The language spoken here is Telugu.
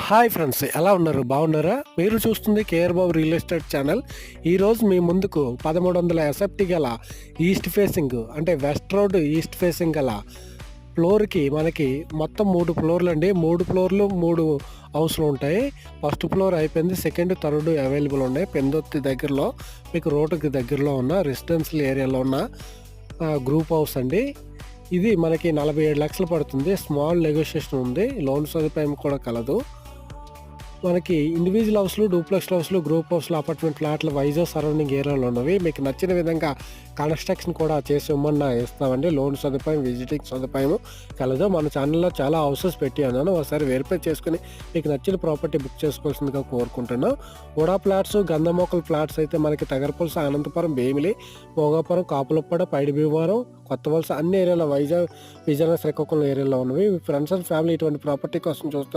హాయ్ ఫ్రెండ్స్, ఎలా ఉన్నారు? బాగున్నారా? మీరు చూస్తుంది కేఆర్ బాబు రియల్ ఎస్టేట్ ఛానల్. ఈరోజు మీ ముందుకు 1300 ఎస్ఎఫ్టీ గల ఈస్ట్ ఫేసింగ్ అంటే వెస్ట్ రోడ్ ఈస్ట్ ఫేసింగ్ గల ఫ్లోర్కి మనకి మొత్తం 3 ఫ్లోర్లు అండి. 3 ఫ్లోర్లు 3 హౌస్లు ఉంటాయి. ఫస్ట్ ఫ్లోర్ అయిపోయింది. సెకండ్ థర్డ్ అవైలబుల్ ఉన్నాయి. పెందొత్తి దగ్గరలో మీకు రోడ్డుకి దగ్గరలో ఉన్న రెసిడెన్షియల్ ఏరియాలో ఉన్న గ్రూప్ హౌస్ అండి. ఇది మనకి 47 లక్షలు పడుతుంది. స్మాల్ నెగోషియేషన్ ఉంది. లోన్ సదుపాయం కూడా కలదు. మనకి ఇండివిజువల్ హౌస్లు, డూప్లెక్స్ హౌస్లు, గ్రూప్ హౌస్లు, అపార్ట్మెంట్ ఫ్లాట్లు వైజాగ్ సరౌండింగ్ ఏరియాలో ఉన్నవి. మీకు నచ్చిన విధంగా కన్స్ట్రక్షన్ కూడా చేసి ఇవ్వమన్నా ఇస్తామండి. లోన్ సదుపాయం, విజిటింగ్ సదుపాయం కలదు. మన ఛానల్లో చాలా హౌసెస్ పెట్టి ఉన్నాను. ఒకసారి వెరిఫై చేసుకుని మీకు నచ్చిన ప్రాపర్టీ బుక్ చేసుకోవాల్సిందిగా కోరుకుంటున్నాను. కూడా ఫ్లాట్స్, గంధమోకల్ ఫ్లాట్స్ అయితే మనకి తగరపులస, అనంతపురం, భీమిలి, భోగాపురం, కాపులప్పడ, పైడి భీమవరం, కొత్త వలస అన్ని ఏరియాలో, వైజాగ్, విజయనగరం, శ్రీకాకుళం ఏరియాలో ఉన్నవి. ఫ్రెండ్స్ అండ్ ఫ్యామిలీ ఇటువంటి ప్రాపర్టీ కోసం చూస్తున్నారు